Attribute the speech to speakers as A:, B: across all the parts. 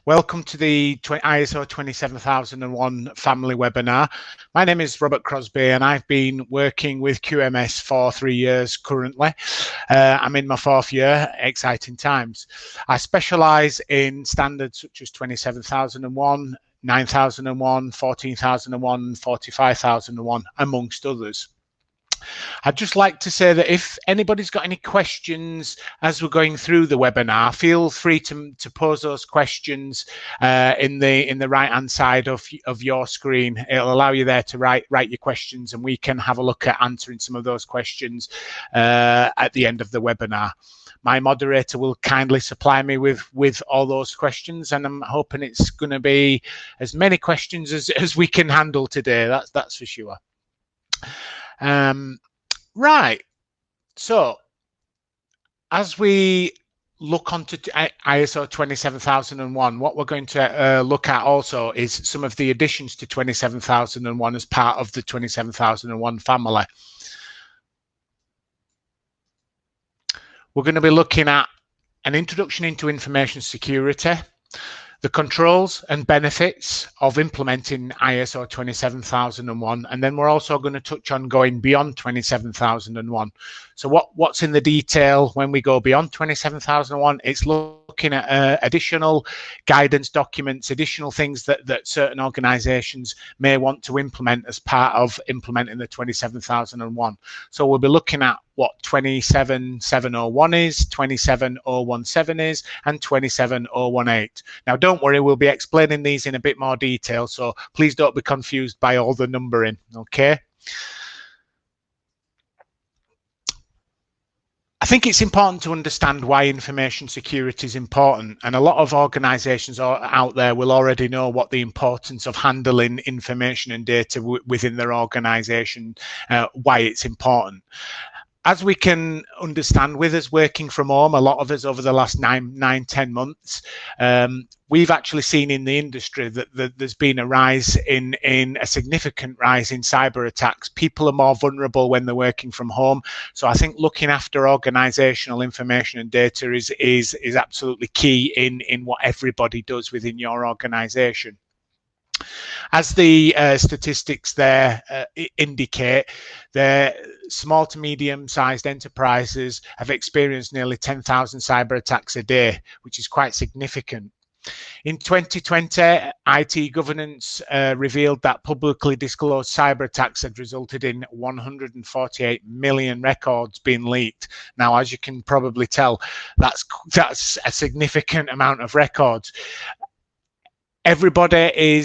A: Welcome to the ISO 27001 family webinar. My name is Robert Crosby and I've been working with QMS for 3 years currently. I'm in my 4th year, exciting times. I specialise in standards such as 27001, 9001, 14001, 45001, amongst others. I'd just like to say that if anybody's got any questions as we're going through the webinar, feel free to pose those questions in the right hand side of your screen. It'll allow you there to write your questions, and we can have a look at answering some of those questions at the end of the webinar. My moderator will kindly supply me with all those questions, and I'm hoping it's going to be as many questions as we can handle today. That's for sure. Right, so as we look onto ISO 27001, what we're going to look at also is some of the additions to 27001 as part of the 27001 family. We're going to be looking at an introduction into information security, the controls and benefits of implementing ISO 27001, and then we're also going to touch on going beyond 27001. So what's in the detail when we go beyond 27001? It's looking at additional guidance documents, additional things that certain organizations may want to implement as part of implementing the 27001. So we'll be looking at what 27701 is, 27017 is, and 27018. Now, don't worry, we'll be explaining these in a bit more detail, so please don't be confused by all the numbering, okay? I think it's important to understand why information security is important, and a lot of organizations out there will already know what the importance of handling information and data within their organization, why it's important. As we can understand, with us working from home, a lot of us over the last 10 months, we've actually seen in the industry that there's been a significant rise in cyber attacks. People are more vulnerable when they're working from home. So I think looking after organizational information and data is absolutely key in what everybody does within your organization. As the statistics there indicate, the small to medium-sized enterprises have experienced nearly 10,000 cyber attacks a day, which is quite significant. In 2020, IT governance revealed that publicly disclosed cyber attacks had resulted in 148 million records being leaked. Now, as you can probably tell, that's a significant amount of records. Everybody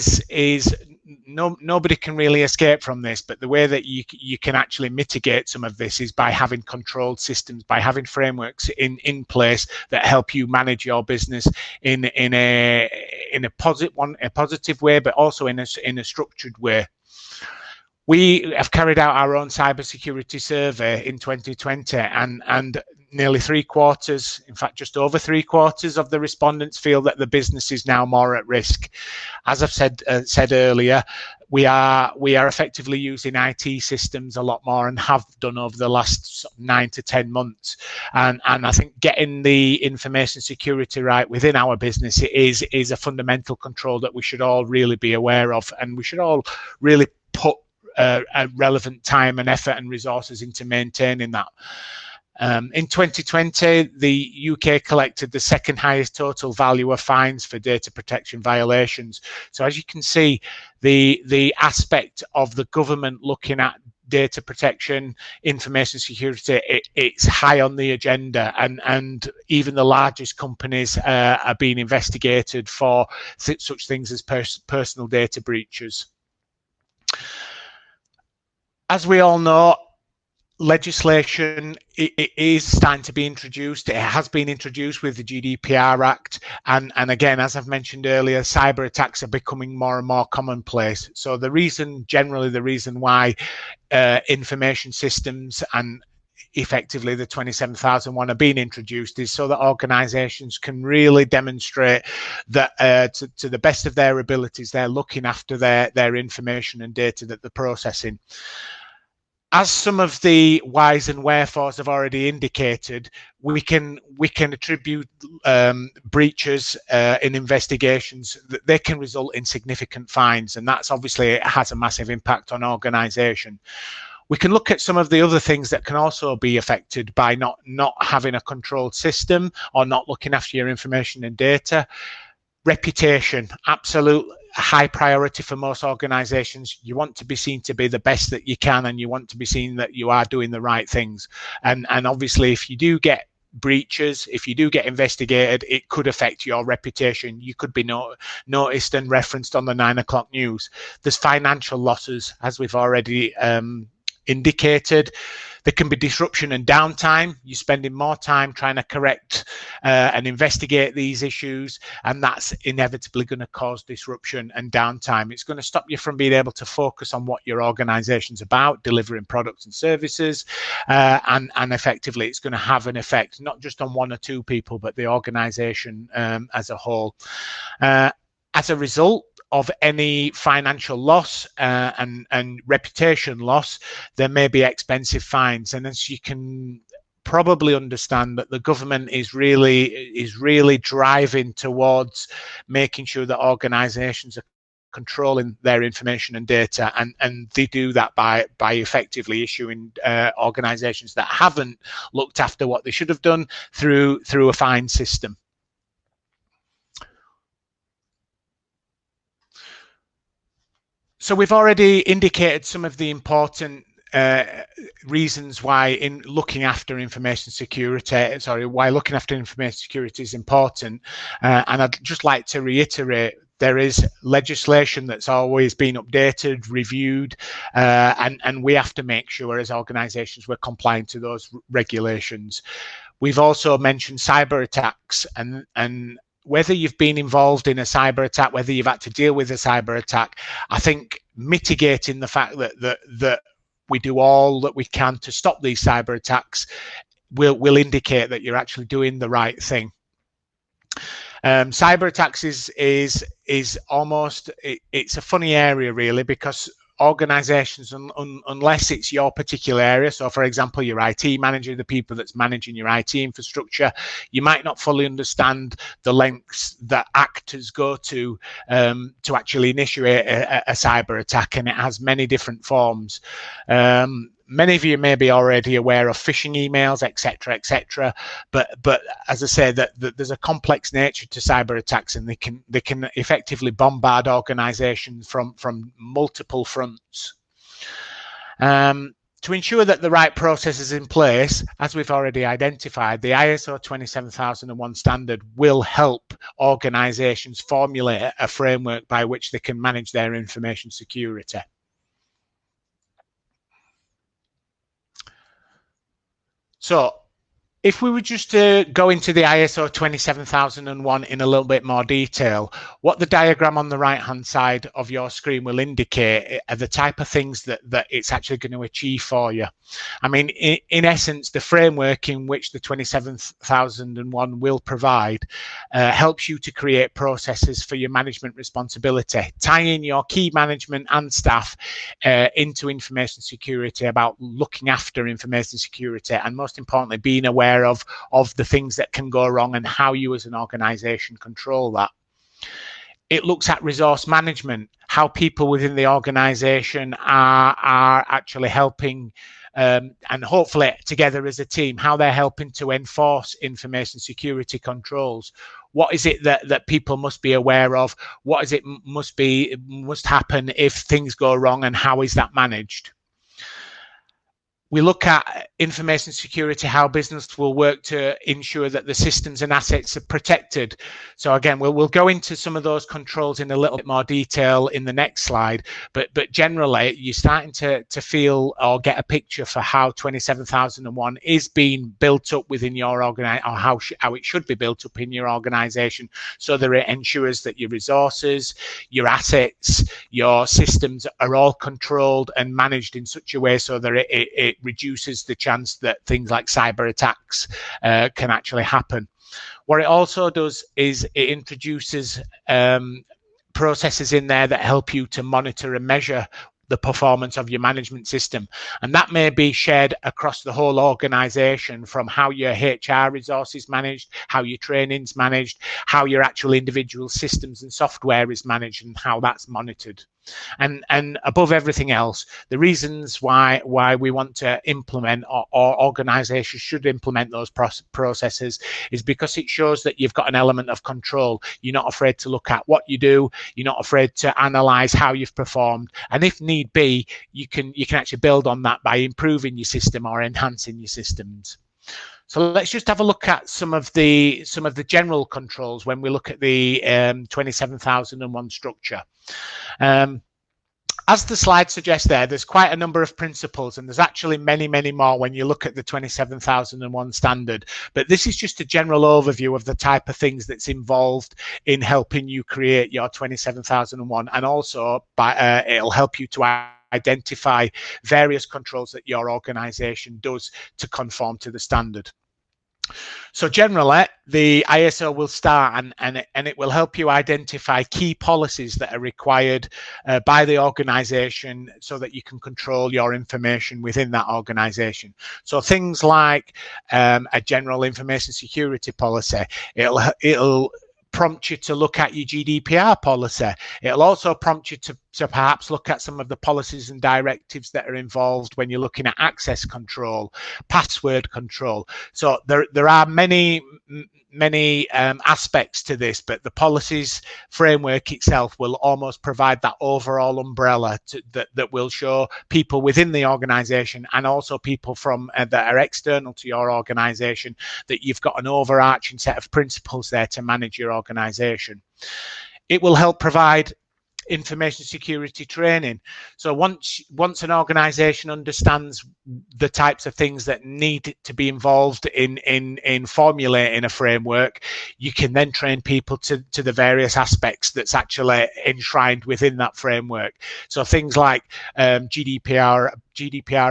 A: nobody can really escape from this, but the way that you can actually mitigate some of this is by having controlled systems, by having frameworks in place that help you manage your business in a positive way, but also in a structured way. We have carried out our own cybersecurity survey in 2020, and nearly 3/4, in fact, just over 3/4 of the respondents feel that the business is now more at risk. As I've said earlier, we are effectively using IT systems a lot more and have done over the last 9 to 10 months. And I think getting the information security right within our business is a fundamental control that we should all really be aware of, and we should all really put a relevant time and effort and resources into maintaining that. In 2020, the UK collected the second highest total value of fines for data protection violations. So as you can see, the aspect of the government looking at data protection, information security, it's high on the agenda, and even the largest companies are being investigated for such things as personal data breaches. As we all know, legislation is starting to be introduced. It has been introduced with the GDPR Act, and again, as I've mentioned earlier, cyber attacks are becoming more and more commonplace. So the reason why information systems and effectively the 27001 are being introduced is so that organizations can really demonstrate that to the best of their abilities, they're looking after their information and data that they're processing. as some of the whys and wherefores have already indicated, we can attribute breaches in investigations that they can result in significant fines, and that's obviously, it has a massive impact on organisation. We can look at some of the other things that can also be affected by not having a controlled system or not looking after your information and data. Reputation, absolute high priority for most organizations. You want to be seen to be the best that you can, and you want to be seen that you are doing the right things. And obviously, if you do get breaches, if you do get investigated, it could affect your reputation. You could be noticed and referenced on the 9 o'clock news. There's financial losses, as we've already indicated. There can be disruption and downtime. You're spending more time trying to correct and investigate these issues, and that's inevitably going to cause disruption and downtime. It's going to stop you from being able to focus on what your organization's about, delivering products and services, and effectively it's going to have an effect not just on one or two people, but the organization as a whole. As a result of any financial loss and reputation loss, there may be expensive fines. And as you can probably understand, that the government is really driving towards making sure that organizations are controlling their information and data, and they do that by effectively issuing organizations that haven't looked after what they should have done through a fine system. So we've already indicated some of the important reasons why in looking after information security, why looking after information security is important. And I'd just like to reiterate, there is legislation that's always been updated, reviewed, and we have to make sure as organizations we're compliant to those regulations. We've also mentioned cyber attacks, and whether you've been involved in a cyber attack, whether you've had to deal with a cyber attack, I think mitigating the fact that we do all that we can to stop these cyber attacks will indicate that you're actually doing the right thing. Cyber attacks is almost, it's a funny area really, because organizations, unless it's your particular area, so for example your IT manager, the people that's managing your IT infrastructure, you might not fully understand the lengths that actors go to actually initiate a cyber attack, and it has many different forms. Many of you may be already aware of phishing emails, etc., but as I say, that there's a complex nature to cyber attacks, and they can effectively bombard organizations from multiple fronts. To ensure that the right process is in place, as we've already identified, the ISO 27001 standard will help organizations formulate a framework by which they can manage their information security. So if we were just to go into the ISO 27001 in a little bit more detail, what the diagram on the right-hand side of your screen will indicate are the type of things that it's actually going to achieve for you. I mean, in essence, the framework in which the 27001 will provide helps you to create processes for your management responsibility, tying your key management and staff into information security, about looking after information security, and most importantly, being aware of the things that can go wrong and how you as an organization control that. It looks at resource management, how people within the organization are actually helping and hopefully together as a team, how they're helping to enforce information security controls. What is it that people must be aware of? What is it must happen if things go wrong, and how is that managed? We look at information security, how business will work to ensure that the systems and assets are protected. So again, we'll go into some of those controls in a little bit more detail in the next slide, but generally you're starting to feel or get a picture for how 27001 is being built up within your organization, or how it should be built up in your organization, so that it ensures that your resources, your assets, your systems are all controlled and managed in such a way so that it reduces the chance that things like cyber attacks can actually happen. What it also does is it introduces processes in there that help you to monitor and measure the performance of your management system. And that may be shared across the whole organization, from how your HR resources managed, how your training's managed, how your actual individual systems and software is managed, and how that's monitored. And above everything else, the reasons why we want to implement, or organizations should implement those processes, is because it shows that you've got an element of control. You're not afraid to look at what you do. You're not afraid to analyze how you've performed. And if need be, you can actually build on that by improving your system or enhancing your systems. So let's just have a look at some of the general controls when we look at the 27001 structure. As the slide suggests there's quite a number of principles, and there's actually many more when you look at the 27001 standard. But this is just a general overview of the type of things that's involved in helping you create your 27001, and also it'll help you to identify various controls that your organization does to conform to the standard. So generally, the ISO will start and it will help you identify key policies that are required by the organization, so that you can control your information within that organization. So things like a general information security policy. It'll prompt you to look at your GDPR policy. It'll also prompt you to perhaps look at some of the policies and directives that are involved when you're looking at access control, password control. So there are many aspects to this, but the policies framework itself will almost provide that overall umbrella that will show people within the organization, and also people from that are external to your organization, that you've got an overarching set of principles there to manage your organization. It will help provide information security training. So once an organization understands the types of things that need to be involved in formulating a framework, you can then train people to the various aspects that's actually enshrined within that framework. So things like GDPR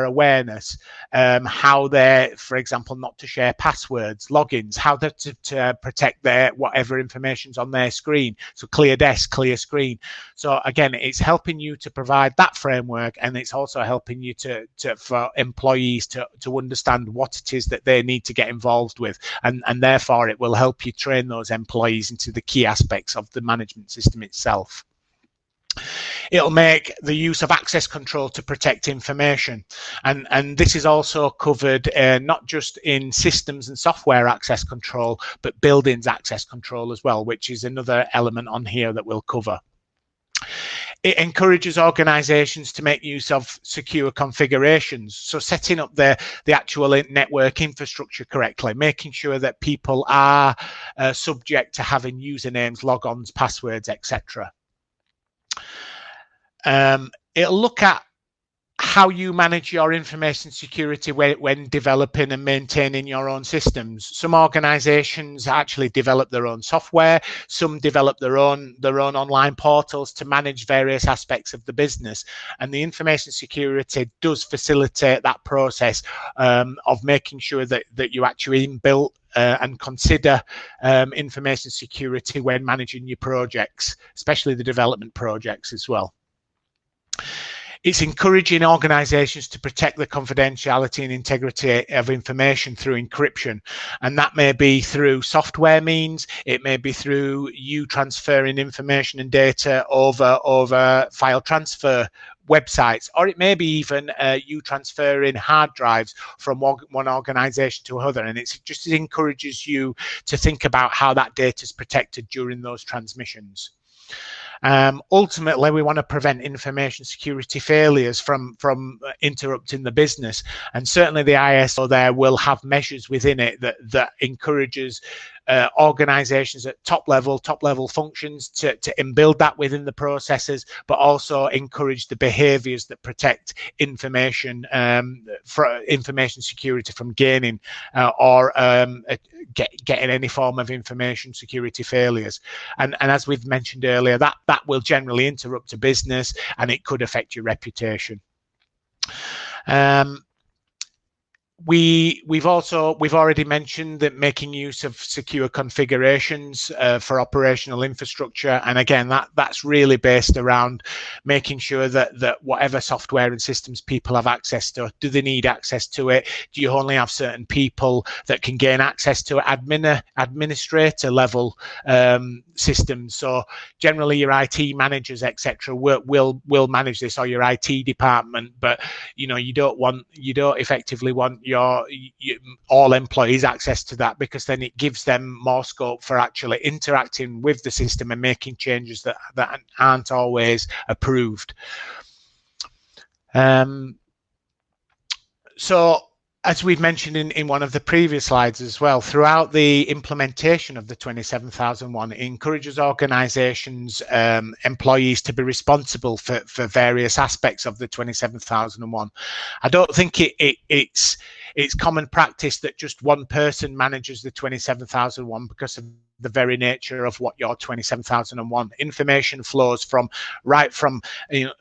A: awareness, how they're, for example, not to share passwords, logins, how they're to protect their whatever information's on their screen. So clear desk, clear screen. So again, it's helping you to provide that framework, and it's also helping you for employees to understand what it is that they need to get involved with, and therefore it will help you train those employees into the key aspects of the management system itself. It'll make the use of access control to protect information, and this is also covered not just in systems and software access control, but buildings access control as well, which is another element on here that we'll cover. It encourages organizations to make use of secure configurations. So setting up the actual network infrastructure correctly, making sure that people are subject to having usernames, logons, passwords, etc. It'll look at how you manage your information security when developing and maintaining your own systems. Some organizations actually develop their own software. Some develop their own online portals to manage various aspects of the business. And the information security does facilitate that process of making sure that you actually inbuilt and consider information security when managing your projects, especially the development projects as well. It's encouraging organizations to protect the confidentiality and integrity of information through encryption. And that may be through software means, it may be through you transferring information and data over file transfer websites, or it may be even you transferring hard drives from one organization to another. And it just encourages you to think about how that data is protected during those transmissions. Ultimately, we want to prevent information security failures from interrupting the business, and certainly the ISO there will have measures within it that encourages organizations at top level functions to inbuild that within the processes, but also encourage the behaviors that protect information for information security from gaining or getting any form of information security failures. And as we've mentioned earlier, that will generally interrupt a business, and it could affect your reputation. We've already mentioned that making use of secure configurations for operational infrastructure, and again that's really based around making sure that whatever software and systems people have access to, do they need access to it? Do you only have certain people that can gain access to administrator level systems? So generally your IT managers, etc., will manage this, or your IT department, but you don't effectively want all employees access to that, because then it gives them more scope for actually interacting with the system and making changes that aren't always approved. So as we've mentioned in one of the previous slides as well, throughout the implementation of the 27001, it encourages organizations, employees to be responsible for various aspects of the 27001. I don't think it's common practice that just one person manages the 27001, because of the very nature of what your 27001 information flows from, right from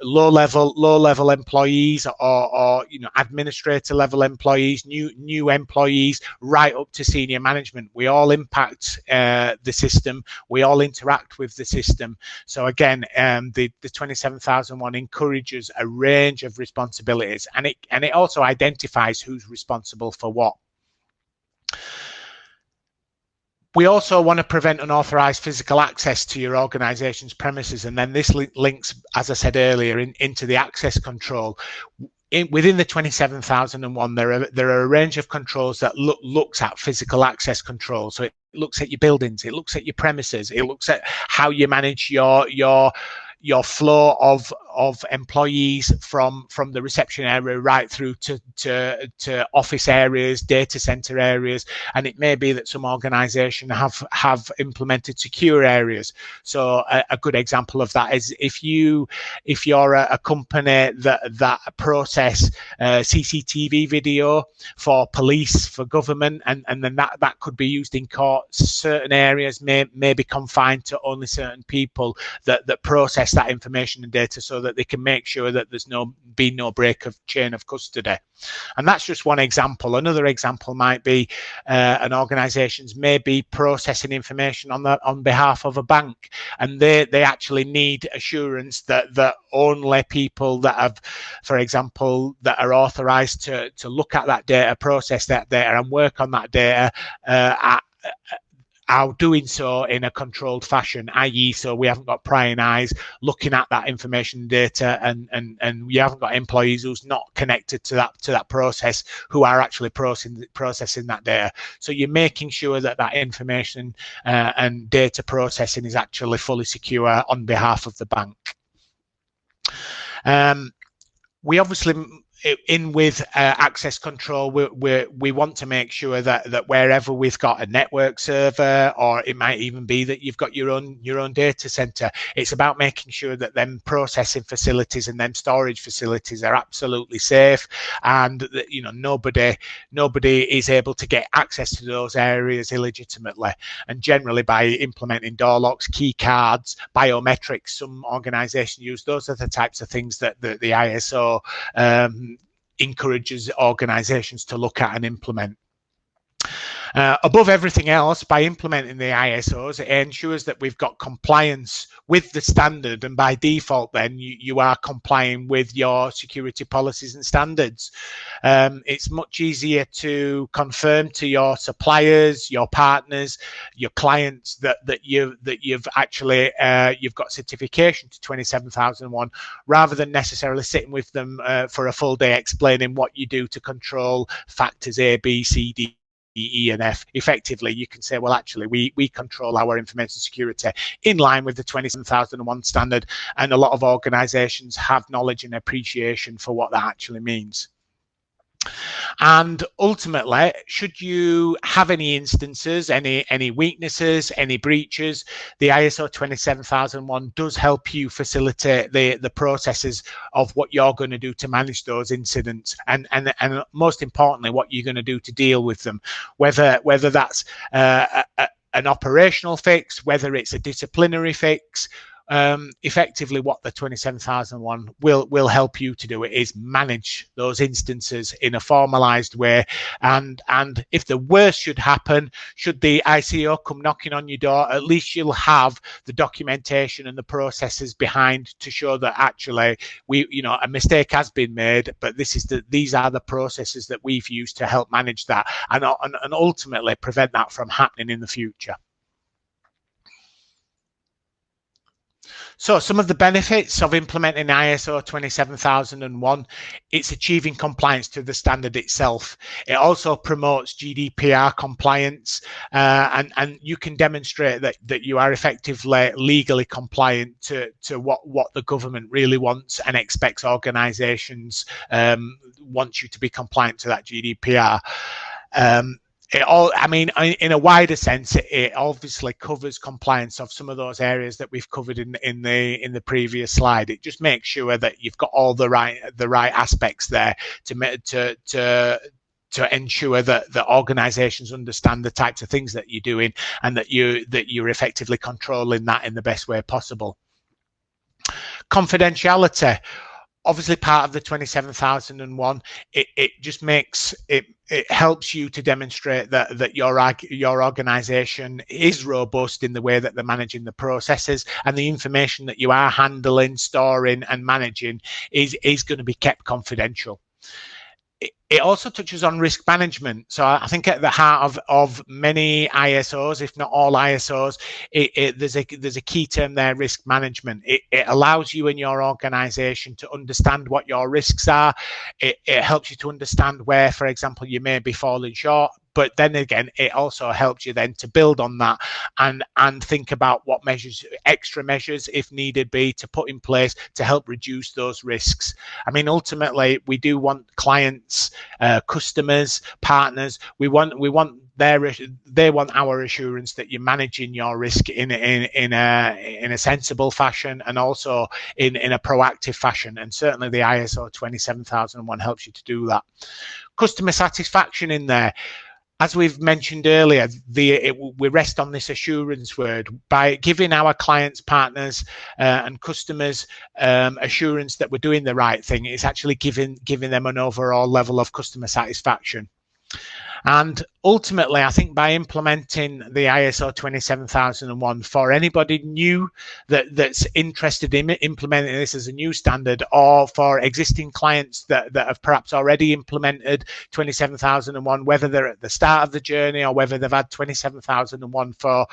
A: low level employees or administrator level employees, new employees, right up to senior management. We all impact the system. We all interact with the system. So again, the 27001 encourages a range of responsibilities, and it also identifies who's responsible for what. We also want to prevent unauthorized physical access to your organization's premises, and then this links, as I said earlier, into the access control. Within the 27001, there are a range of controls that looks at physical access control. So it looks at your buildings, it looks at your premises, it looks at how you manage your flow of employees from the reception area right through to office areas, data center areas, and it may be that some organizations have implemented secure areas. So a good example of that is if you're a company that process CCTV video for police, for government, and then that could be used in court. Certain areas may be confined to only certain people that process that information and data, so that they can make sure that there's no break of chain of custody. And that's just one example. Another example might be an organization's may be processing information on behalf of a bank, and they actually need assurance that only people that have, for example, that are authorized to look at that data, process that data, and work on that data are doing so in a controlled fashion, i.e. so we haven't got prying eyes looking at that information data, and we haven't got employees who's not connected to that process who are actually processing that data. So you're making sure that information and data processing is actually fully secure on behalf of the bank. We obviously, with access control, we want to make sure that wherever we've got a network server, or it might even be that you've got your own data center, it's about making sure that them processing facilities and them storage facilities are absolutely safe, and that nobody is able to get access to those areas illegitimately. And generally, by implementing door locks, key cards, biometrics, some organizations use. Those are the types of things that the ISO encourages organizations to look at and implement. Above everything else, by implementing the ISOs, it ensures that we've got compliance with the standard, and by default then you are complying with your security policies and standards. It's much easier to confirm to your suppliers, your partners, your clients that you've actually you've got certification to 27001, rather than necessarily sitting with them for a full day explaining what you do to control factors A, B, C, D, E, and F. Effectively, you can say, well, actually, we control our information security in line with the 27001 standard, and a lot of organizations have knowledge and appreciation for what that actually means. And ultimately, should you have any instances, any weaknesses, any breaches, the ISO 27001 does help you facilitate the processes of what you're going to do to manage those incidents, and most importantly, what you're going to do to deal with them, whether that's an operational fix, whether it's a disciplinary fix, effectively what the 27001 will help you to do is manage those instances in a formalized way. And if the worst should happen, should the ICO come knocking on your door, at least you'll have the documentation and the processes behind to show that actually a mistake has been made, but these are the processes that we've used to help manage that and ultimately prevent that from happening in the future. So some of the benefits of implementing ISO 27001, it's achieving compliance to the standard itself. It also promotes GDPR compliance, and you can demonstrate that you are effectively legally compliant to what the government really wants and expects organizations want you to be compliant to that GDPR. In a wider sense, it obviously covers compliance of some of those areas that we've covered in the previous slide. It just makes sure that you've got all the right aspects there to ensure that organizations understand the types of things that you're doing and that you're effectively controlling that in the best way possible. Confidentiality. Obviously part of the 27001, it just makes it helps you to demonstrate that your organization is robust in the way that they're managing the processes, and the information that you are handling, storing and managing is going to be kept confidential. It also touches on risk management. So I think at the heart of many ISOs, if not all ISOs, there's a key term there, risk management. It allows you and your organization to understand what your risks are. It helps you to understand where, for example, you may be falling short. But then again, it also helps you then to build on that and think about what measures, extra measures, if needed be, to put in place to help reduce those risks. I mean, ultimately, we do want clients, customers, partners. They want our assurance that you're managing your risk in a sensible fashion and also in a proactive fashion. And certainly the ISO 27001 helps you to do that. Customer satisfaction in there. As we've mentioned earlier, we rest on this assurance word by giving our clients, partners, and customers assurance that we're doing the right thing. It's actually giving them an overall level of customer satisfaction. And ultimately, I think by implementing the ISO 27001 for anybody new that's interested in implementing this as a new standard, or for existing clients that have perhaps already implemented 27001, whether they're at the start of the journey or whether they've had 27001 for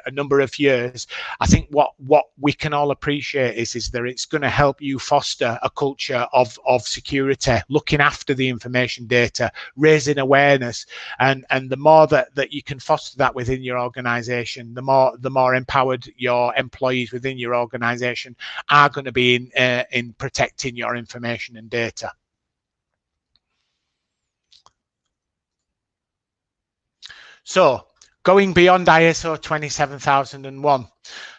A: a number of years, I think what we can all appreciate is that it's going to help you foster a culture of security, looking after the information data, raising awareness. And the more that you can foster that within your organization, the more empowered your employees within your organization are going to be in protecting your information and data. So going beyond ISO 27001.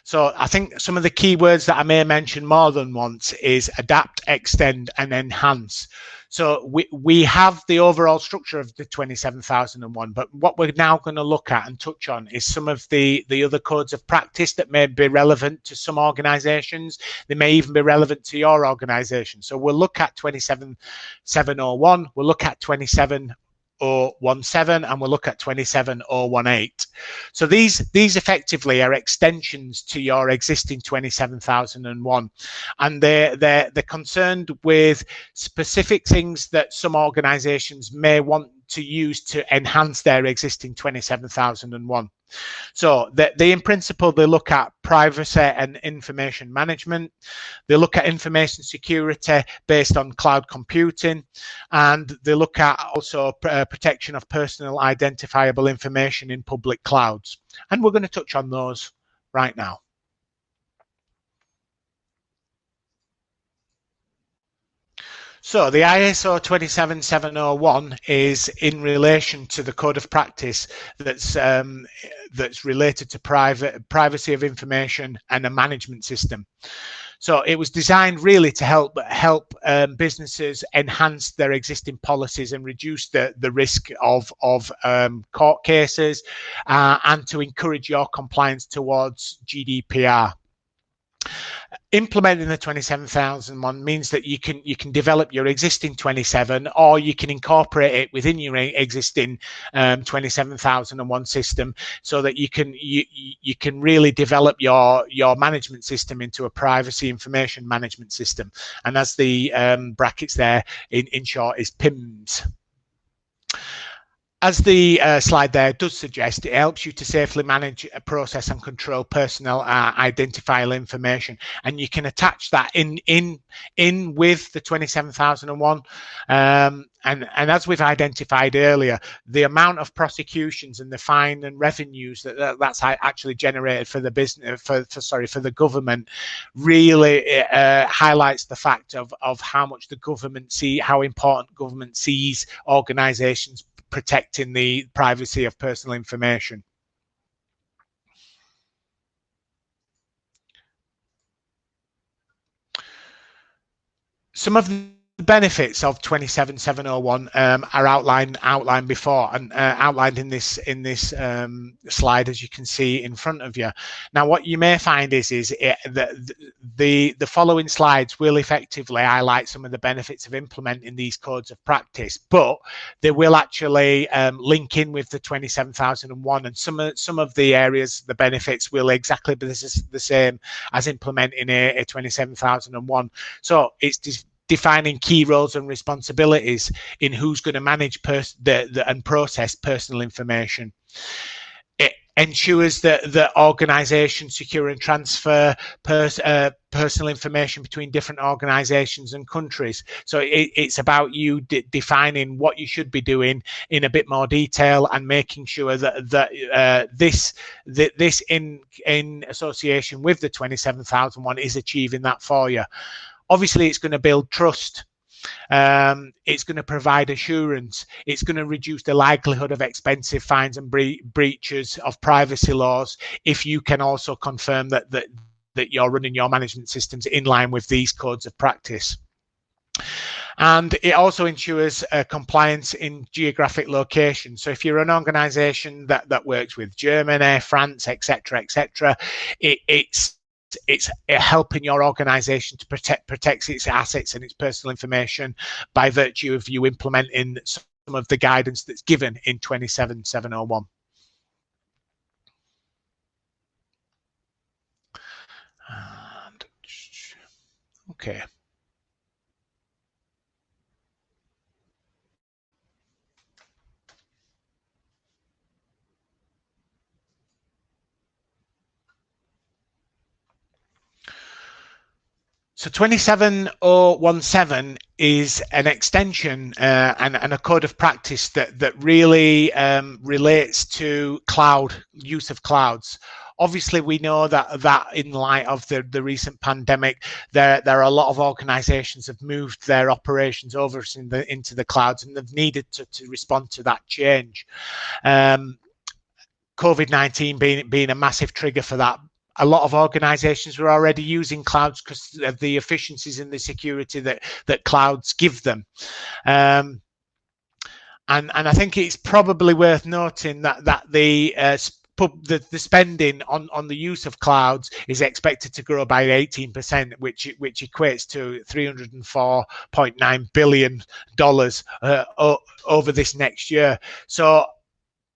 A: So I think some of the key words that I may mention more than once is adapt, extend, and enhance. So we have the overall structure of the 27001, but what we're now going to look at and touch on is some of the other codes of practice that may be relevant to some organizations. They may even be relevant to your organization. So we'll look at 27001, we'll look at 27017, and we'll look at 27018. So these effectively are extensions to your existing 27001, and they're concerned with specific things that some organizations may want to use to enhance their existing 27001. So in principle, they look at privacy and information management. They look at information security based on cloud computing, and they look at also protection of personal identifiable information in public clouds. And we're going to touch on those right now. So the ISO 27701 is in relation to the code of practice that's related to privacy of information and a management system. So it was designed really to help businesses enhance their existing policies and reduce the risk of court cases and to encourage your compliance towards GDPR. Implementing the 27001 means that you can develop your existing 27, or you can incorporate it within your existing 27001 system, so that you can really develop your management system into a privacy information management system. And as the brackets there in short is PIMS. As the slide there does suggest, it helps you to safely manage, process and control personal identifiable information, and you can attach that in with the 27001. And as we've identified earlier, the amount of prosecutions and the fine and revenues that's actually generated for the business, for the government, really highlights the fact of how much the government how important government sees organisations protecting the privacy of personal information. Some of the benefits of 27701 are outlined before and outlined in this slide, as you can see in front of you. Now, what you may find is that the following slides will effectively highlight some of the benefits of implementing these codes of practice, but they will actually link in with the 27001, and some of the areas, the benefits will exactly be the same as implementing a 27001. So it's defining key roles and responsibilities in who's going to manage and process personal information. It ensures that organisations secure and transfer personal information between different organisations and countries. So it's about you defining what you should be doing in a bit more detail, and making sure that this in association with the 27001 is achieving that for you. Obviously, it's going to build trust. It's going to provide assurance. It's going to reduce the likelihood of expensive fines and breaches of privacy laws if you can also confirm that you're running your management systems in line with these codes of practice. And it also ensures compliance in geographic location. So if you're an organisation that works with Germany, France, etc., it's helping your organization to protect its assets and its personal information by virtue of you implementing some of the guidance that's given in 27701. Okay. So 27017 is an extension and a code of practice that really relates to use of clouds. Obviously, we know that in light of the recent pandemic, there are a lot of organisations have moved their operations over into the clouds, and they've needed to respond to that change. COVID-19 being a massive trigger for that. A lot of organizations were already using clouds because of the efficiencies and the security that clouds give them. And I think it's probably worth noting that the spending on the use of clouds is expected to grow by 18%, which equates to $304.9 billion over this next year. So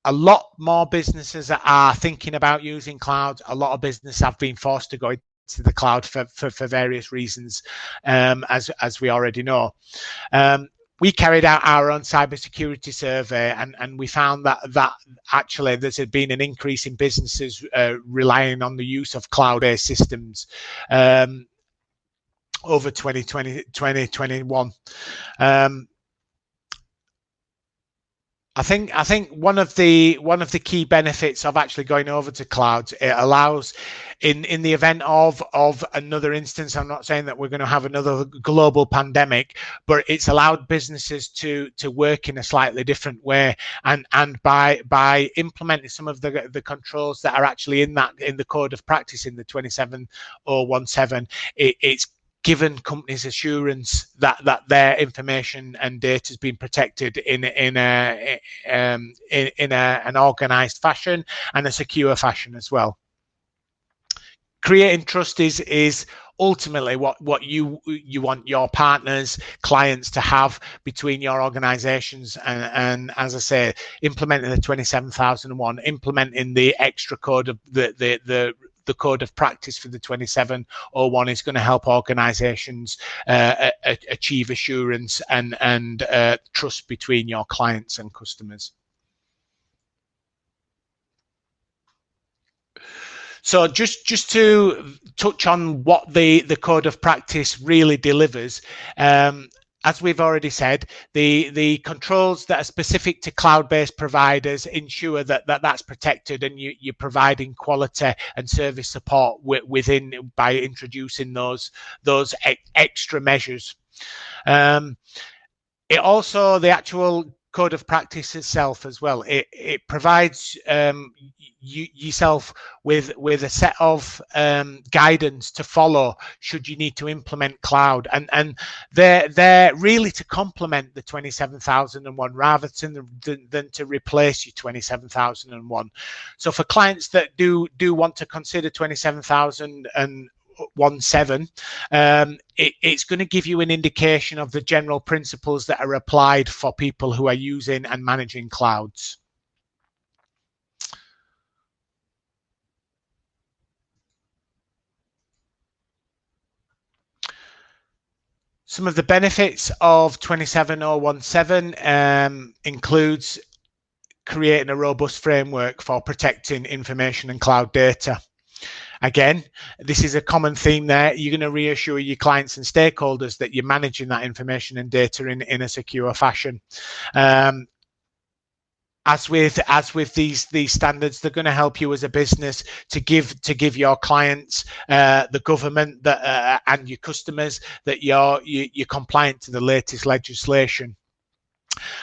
A: a lot more businesses are thinking about using clouds. A lot of businesses have been forced to go into the cloud for various reasons, as we already know. We carried out our own cybersecurity survey, and we found that actually there's been an increase in businesses relying on the use of cloud-based systems over 2021. I think one of the key benefits of actually going over to clouds, it allows in the event of another instance, I'm not saying that we're going to have another global pandemic, but it's allowed businesses to work in a slightly different way, and by implementing some of the controls that are actually in the code of practice in the 27017, it's given companies assurance that their information and data has been protected in an organized fashion and a secure fashion as well. Creating trust is ultimately what you want your partners, clients to have between your organizations. And as I say, implementing the 27001, implementing the extra code of the code of practice for the 27001 is going to help organizations achieve assurance and trust between your clients and customers. So just to touch on what the code of practice really delivers, as we've already said, the controls that are specific to cloud-based providers ensure that's protected, and you're providing quality and service support within by introducing those extra measures. It also, the actual code of practice itself as well, it provides yourself with a set of guidance to follow should you need to implement cloud, and they're really to complement the 27001 rather than to replace your 27001. So for clients that do want to consider 27017, it's going to give you an indication of the general principles that are applied for people who are using and managing clouds. Some of the benefits of 27017 includes creating a robust framework for protecting information and cloud data. Again, this is a common theme there. You're going to reassure your clients and stakeholders that you're managing that information and data in a secure fashion. As with these standards, they're going to help you as a business to give your clients, the government, and your customers that you're compliant to the latest legislation.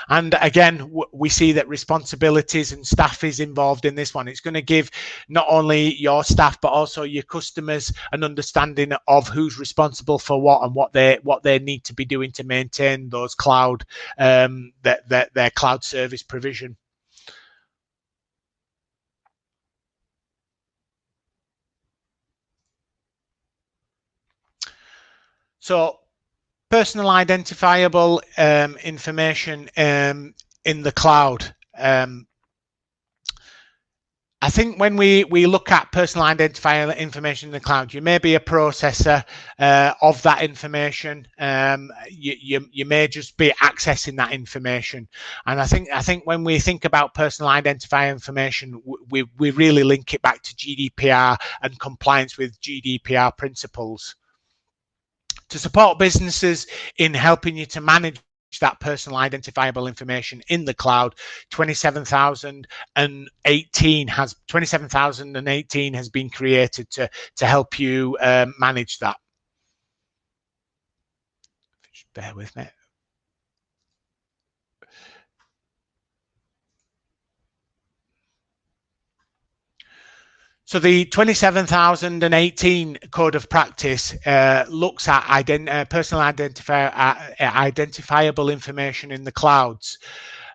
A: And again, we see that responsibilities and staff is involved in this one. It's going to give not only your staff but also your customers an understanding of who's responsible for what and what they need to be doing to maintain those cloud their cloud service provision. So personal identifiable information in the cloud. I think when we look at personal identifiable information in the cloud, you may be a processor of that information. You may just be accessing that information. And I think when we think about personal identifier information, we really link it back to GDPR and compliance with GDPR principles. To support businesses in helping you to manage that personal identifiable information in the cloud, 27018 has been created to help you manage that. Just bear with me. So the 27018 code of practice looks at personal identifiable information in the clouds.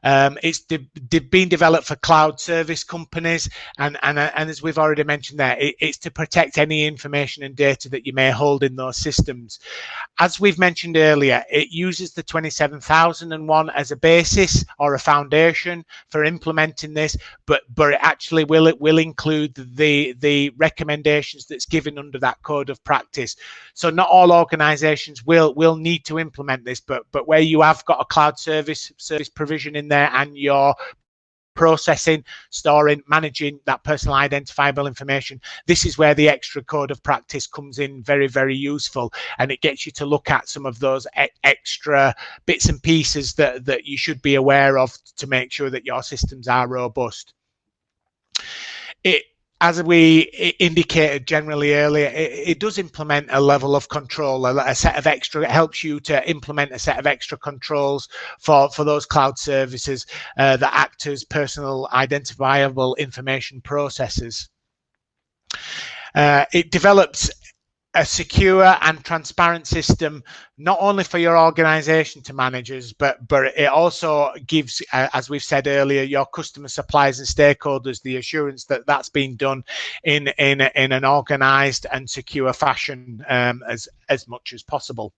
A: It's been developed for cloud service companies, and as we've already mentioned there, it's to protect any information and data that you may hold in those systems. As we've mentioned earlier, it uses the 27001 as a basis or a foundation for implementing this, but it actually will include the recommendations that's given under that code of practice. So not all organizations will need to implement this, but where you have got a cloud service provision in there and you're processing, storing, managing that personal identifiable information, this is where the extra code of practice comes in very, very useful, and it gets you to look at some of those extra bits and pieces that you should be aware of to make sure that your systems are robust. As we indicated generally earlier, it does implement a level of control, a set of extra, it helps you to implement a set of extra controls for those cloud services that act as personal identifiable information processors. It develops a secure and transparent system, not only for your organization to managers, but it also gives, as we've said earlier, your customers, suppliers and stakeholders the assurance that that's being done in an organized and secure fashion, as much as possible.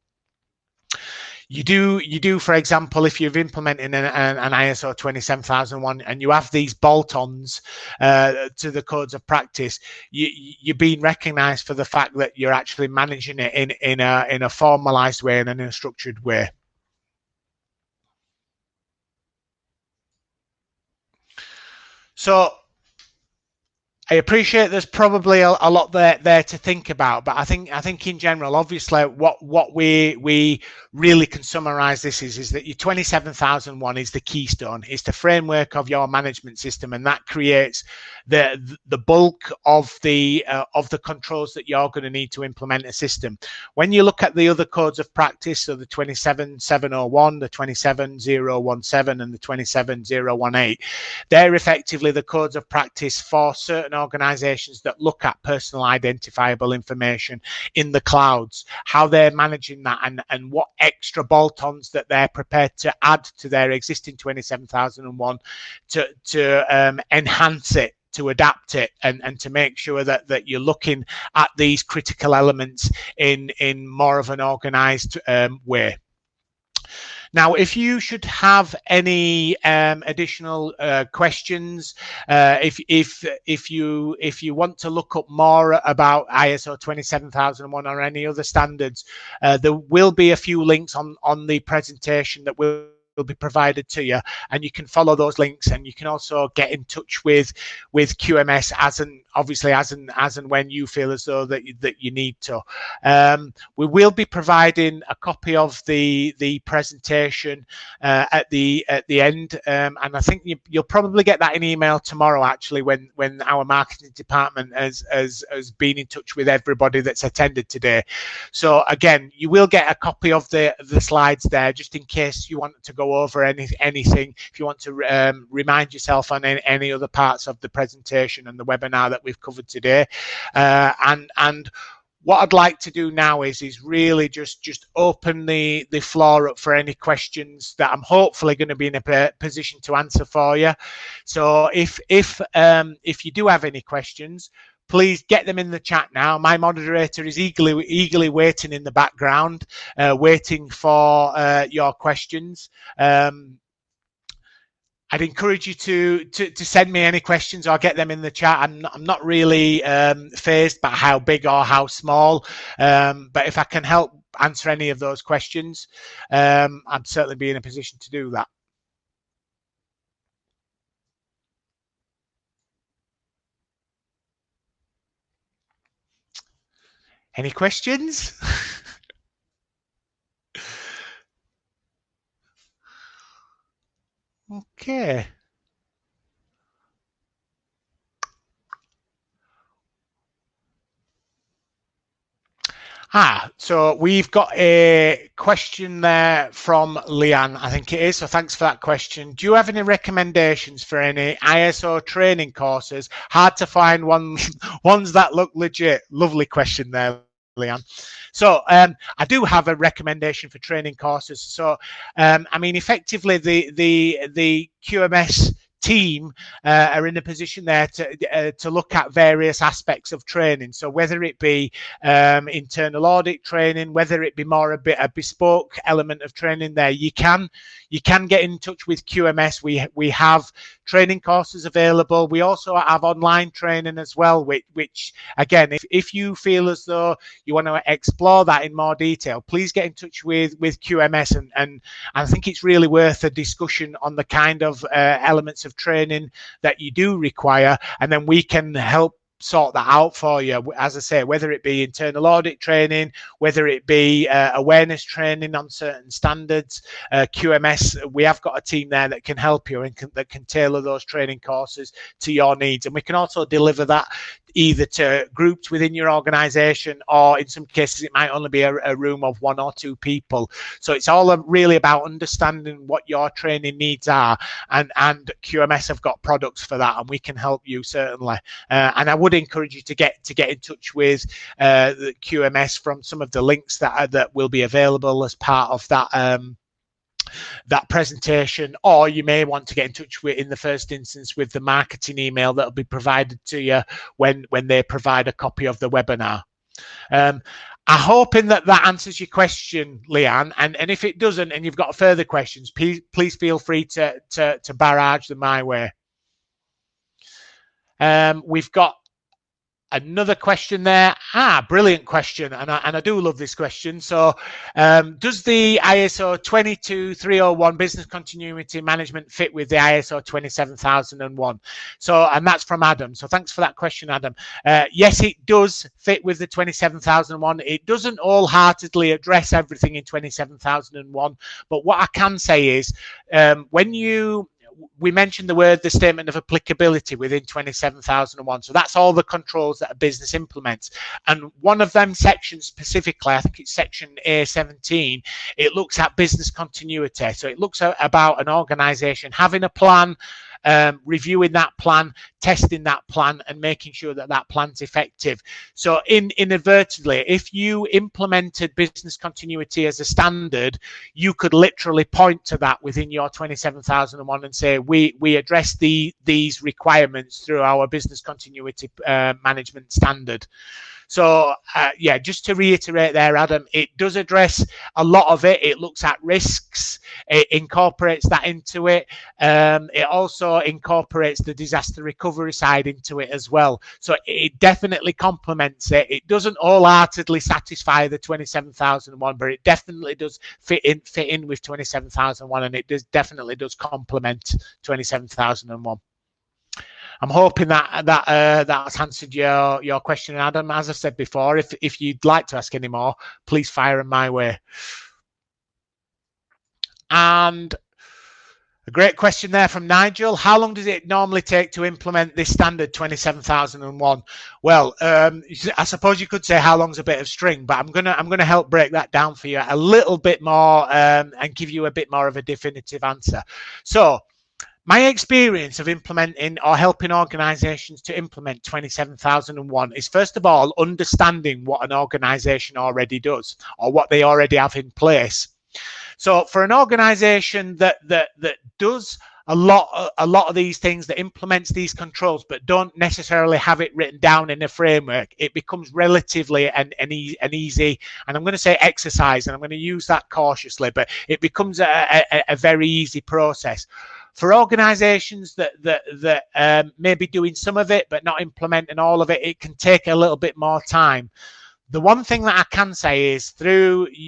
A: You do, for example, if you've implemented an ISO 27001 and you have these bolt-ons to the codes of practice, you're being recognized for the fact that you're actually managing it in a formalized way and in a structured way. So I appreciate there's probably a lot there to think about, but I think in general, obviously, what we really can summarize this is that your 27001 is the keystone. It's the framework of your management system, and that creates the bulk of the controls that you're going to need to implement a system. When you look at the other codes of practice, so the 27701, the 27017, and the 27018, they're effectively the codes of practice for certain organizations that look at personal identifiable information in the clouds, how they're managing that, and what extra bolt-ons that they're prepared to add to their existing 27001 to enhance it, to adapt it, and to make sure that you're looking at these critical elements in more of an organized way. Now, if you should have any additional questions, if you want to look up more about ISO 27001 or any other standards, there will be a few links on the presentation that will be provided to you, and you can follow those links, and you can also get in touch with QMS as and when you feel as though that you need to. We will be providing a copy of the presentation at the end, and I think you'll probably get that in email tomorrow, actually, when our marketing department has been in touch with everybody that's attended today. So again, you will get a copy of the slides there, just in case you want to go over anything, if you want to remind yourself on any other parts of the presentation and the webinar that we've covered today. And what I'd like to do now is really just open the floor up for any questions that I'm hopefully going to be in a position to answer for you. So if you do have any questions, please get them in the chat now. My moderator is eagerly waiting in the background, waiting for your questions. I'd encourage you to send me any questions or get them in the chat. I'm not really phased by how big or how small, but if I can help answer any of those questions, I'd certainly be in a position to do that. Any questions? Okay. So we've got a question there from Leanne, I think it is. So thanks for that question. Do you have any recommendations for any ISO training courses? Hard to find ones that look legit. Lovely question there, Leanne. So I do have a recommendation for training courses. So I mean, effectively, the QMS team are in a position there to look at various aspects of training. So whether it be internal audit training, whether it be more a bespoke element of training there, you can get in touch with QMS. We have training courses available. We also have online training as well, which again, if you feel as though you want to explore that in more detail, please get in touch with QMS, and I think it's really worth a discussion on the kind of elements of training that you do require, and then we can help sort that out for you. As I say, whether it be internal audit training, whether it be awareness training on certain standards, QMS, we have got a team there that can help you and that can tailor those training courses to your needs. And we can also deliver that either to groups within your organization, or in some cases it might only be a room of 1 or 2 people. So it's all really about understanding what your training needs are, and QMS have got products for that, and we can help you certainly. And I would encourage you to get in touch with the QMS from some of the links that will be available as part of that that presentation, or you may want to get in touch with, in the first instance, with the marketing email that will be provided to you when they provide a copy of the webinar. I'm hoping that answers your question, Leanne, and if it doesn't and you've got further questions, please feel free to barrage them my way. We've got another question there. Brilliant question, and I do love this question. So does the ISO 22301 business continuity management fit with the ISO 27001? So, and that's from Adam. So thanks for that question, Adam. Yes, it does fit with the 27001. It doesn't wholeheartedly address everything in 27001, but what I can say is when we mentioned the statement of applicability within 27001. So that's all the controls that a business implements. And one of them sections specifically, I think it's section A17, it looks at business continuity. So it looks about an organization having a plan, reviewing that plan, testing that plan, and making sure that plan's effective. So inadvertently, if you implemented business continuity as a standard, you could literally point to that within your 27001 and say, we address these requirements through our business continuity management standard. So yeah, just to reiterate there, Adam, it does address a lot of it. It looks at risks, it incorporates that into it. It also incorporates the disaster recovery side into it as well. So it definitely complements it. It doesn't wholeheartedly satisfy the 27001, but it definitely does fit in with 27001, and it definitely does complement 27001. I'm hoping that's answered your question, Adam. As I said before, if you'd like to ask any more, please fire them my way. And a great question there from Nigel. How long does it normally take to implement this standard 27001? Well, I suppose you could say how long's a bit of string, but I'm gonna help break that down for you a little bit more and give you a bit more of a definitive answer. So, my experience of implementing or helping organizations to implement 27001 is, first of all, understanding what an organization already does or what they already have in place. So for an organization that does a lot of these things, that implements these controls but don't necessarily have it written down in a framework, it becomes relatively an easy, and I'm going to say exercise, and I'm going to use that cautiously, but it becomes a very easy process. For organizations that may be doing some of it but not implementing all of it, it can take a little bit more time. The one thing that I can say is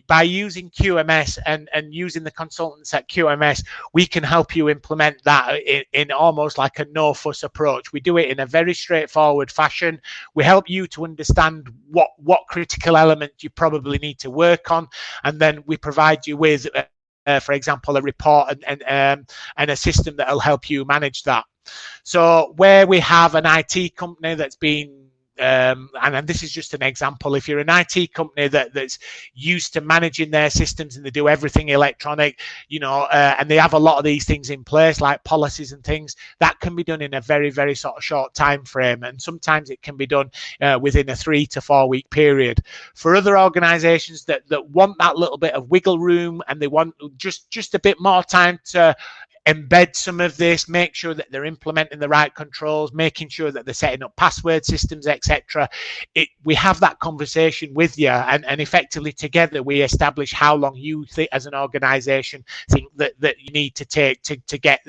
A: by using QMS and using the consultants at QMS, we can help you implement that in almost like a no-fuss approach. We do it in a very straightforward fashion. We help you to understand what critical element you probably need to work on, and then we provide you with for example, a report and a system that will help you manage that. So where we have an IT company that's been and this is just an example, if you're an IT company that's used to managing their systems and they do everything electronic, and they have a lot of these things in place like policies and things, that can be done in a very, very sort of short time frame, and sometimes it can be done within a 3 to 4 week period. For other organizations that want that little bit of wiggle room and they want just a bit more time to embed some of this, make sure that they're implementing the right controls, making sure that they're setting up password systems, etc. We have that conversation with you, and effectively together we establish how long you think as an organization think that you need to take to get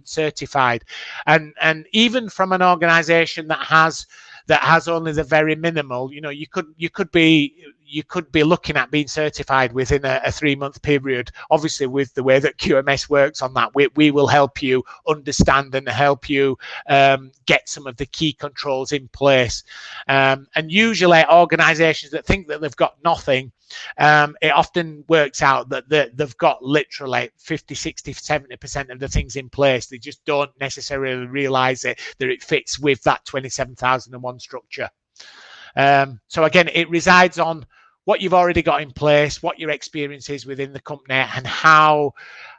A: certified. And even from an organization that has only the very minimal, you could be you could be looking at being certified within a 3-month period. Obviously, with the way that QMS works on that, we will help you understand and help you get some of the key controls in place. And usually organizations that think that they've got nothing, it often works out that they've got literally 50, 60, 70% of the things in place. They just don't necessarily realize that it fits with that 27001 structure. So again, it resides on what you've already got in place, what your experience is within the company, and how,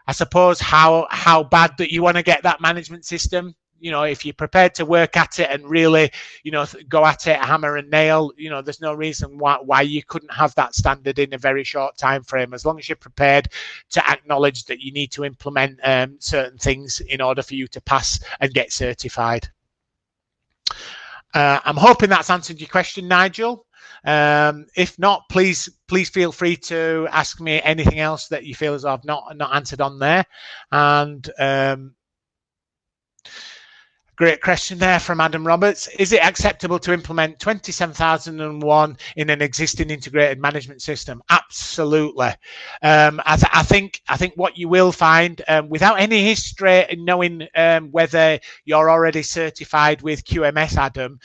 A: I suppose, how bad that you want to get that management system. You know, if you're prepared to work at it and really, you know, go at it hammer and nail, you know, there's no reason why you couldn't have that standard in a very short time frame, as long as you're prepared to acknowledge that you need to implement certain things in order for you to pass and get certified. I'm hoping that's answered your question, Nigel. If not, please feel free to ask me anything else that you feel as I've not answered on there. And great question there from Adam Roberts. Is it acceptable to implement 27001 in an existing integrated management system? Absolutely. I think what you will find, without any history and knowing whether you're already certified with QMS, Adam,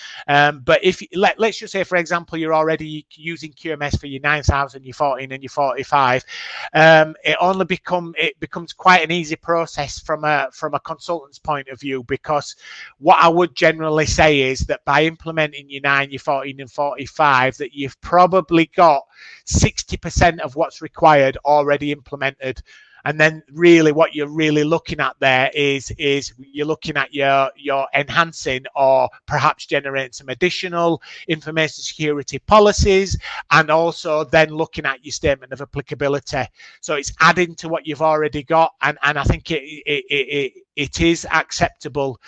A: but if let's just say, for example, you're already using QMS for your 9000, your 14, and your 45, it becomes quite an easy process from a consultant's point of view, because what I would generally say is that by implementing your 9, your 14 and 45, that you've probably got 60% of what's required already implemented. And then really what you're really looking at there is you're looking at your enhancing or perhaps generating some additional information security policies, and also then looking at your statement of applicability. So it's adding to what you've already got, and I think it is acceptable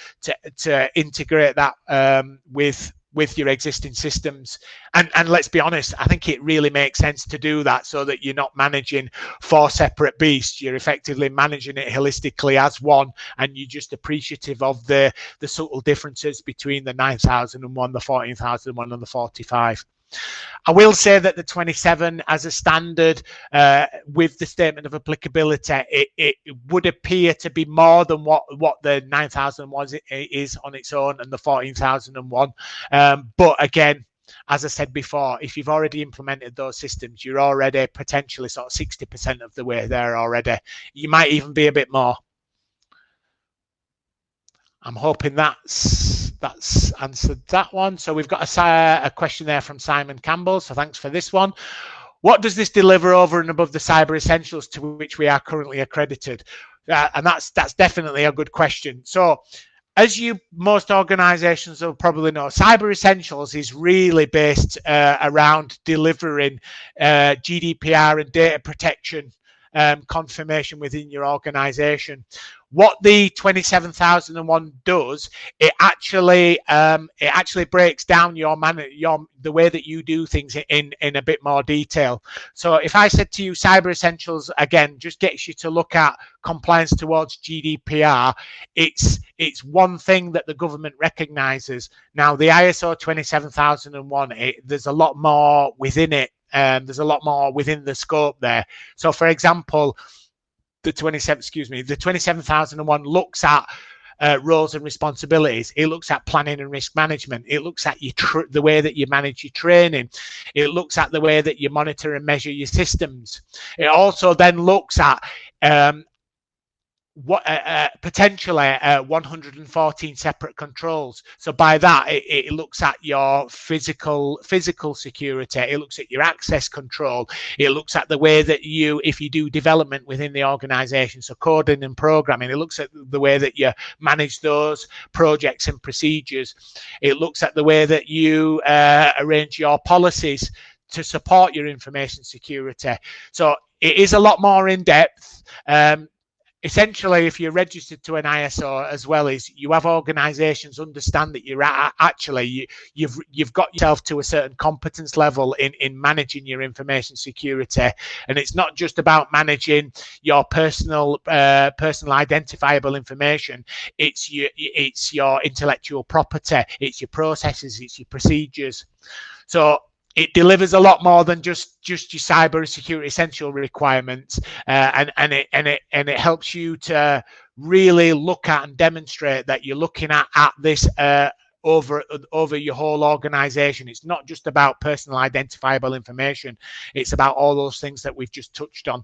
A: to integrate that with your existing systems. And let's be honest, I think it really makes sense to do that, so that you're not managing 4 separate beasts. You're effectively managing it holistically as one, and you're just appreciative of the subtle differences between the 9001, the 14001 and the 45. I will say that the 27 as a standard, with the statement of applicability, it would appear to be more than what the 9001 is on its own, and the 14001. But again, as I said before, if you've already implemented those systems, you're already potentially sort of 60% of the way there already. You might even be a bit more. I'm hoping that's answered that one. So we've got a question there from Simon Campbell. So thanks for this one. What does this deliver over and above the Cyber Essentials to which we are currently accredited? And that's definitely a good question. So as most organizations will probably know, Cyber Essentials is really based around delivering GDPR and data protection confirmation within your organization. What the 27001 does, it actually breaks down the way that you do things in a bit more detail. So if I said to you, Cyber Essentials again just gets you to look at compliance towards GDPR, it's one thing that the government recognizes. Now the ISO 27001, there's a lot more within it. There's a lot more within the scope there. So for example, the 27001 looks at roles and responsibilities. It looks at planning and risk management. It looks at the way that you manage your training. It looks at the way that you monitor and measure your systems. It also then looks at potentially 114 separate controls. So by that, it looks at your physical security. It looks at your access control. It looks at the way that if you do development within the organization, so coding and programming, it looks at the way that you manage those projects and procedures. It looks at the way that you arrange your policies to support your information security. So it is a lot more in depth. Essentially, if you're registered to an ISO, as well as you have organizations understand that you've got yourself to a certain competence level in managing your information security. And it's not just about managing your personal identifiable information. It's your intellectual property, it's your processes, it's your procedures. So it delivers a lot more than just your cyber security essential requirements, and it helps you to really look at and demonstrate that you're looking at this over your whole organization. It's not just about personal identifiable information, it's about all those things that we've just touched on.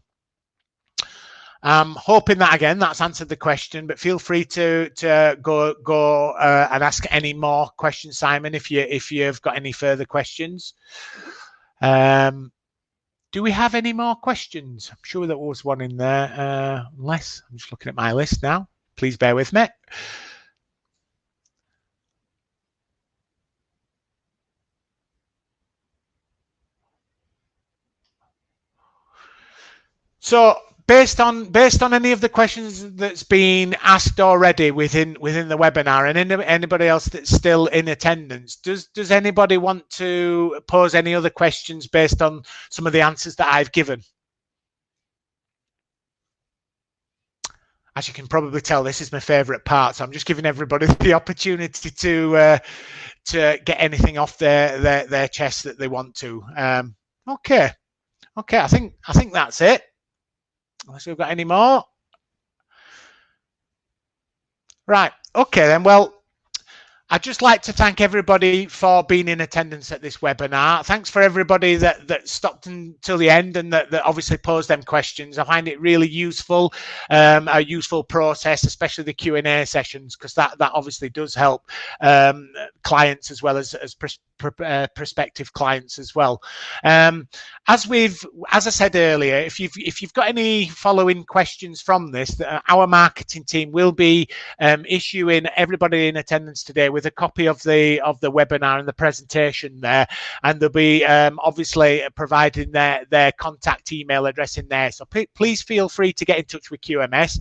A: I'm hoping that, again, that's answered the question, but feel free to go and ask any more questions, Simon, if you've got any further questions. Do we have any more questions? I'm sure there was one in there, unless I'm just looking at my list now. Please bear with me. So based on any of the questions that's been asked already within the webinar, and anybody else that's still in attendance, does anybody want to pose any other questions based on some of the answers that I've given? As you can probably tell, this is my favorite part, so I'm just giving everybody the opportunity to get anything off their chest that they want to. Okay, I think that's it. Unless we've got any more. Right, okay then. Well, I'd just like to thank everybody for being in attendance at this webinar. Thanks for everybody that stopped until the end and that obviously posed them questions. I find it really useful, a useful process, especially the Q&A sessions, because that obviously does help clients as well as prospective clients as well. As I said earlier, if you've got any following questions from this, our marketing team will be issuing everybody in attendance today with a copy of the webinar and the presentation there, and they'll be obviously providing their contact email address in there. So please feel free to get in touch with QMS.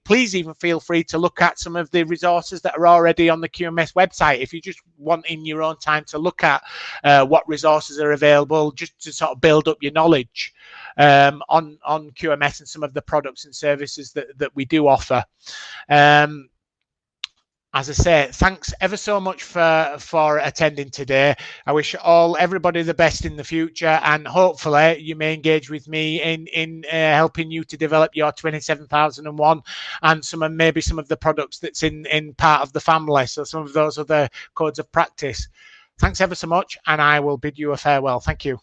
A: Please even feel free to look at some of the resources that are already on the QMS website if you just want in your own time to look at what resources are available, just to sort of build up your knowledge on QMS and some of the products and services that we do offer. As I say, thanks ever so much for attending today. I wish everybody the best in the future, and hopefully you may engage with me in helping you to develop your 27001 and maybe some of the products that's in part of the family. So some of those other codes of practice. Thanks ever so much, and I will bid you a farewell. Thank you.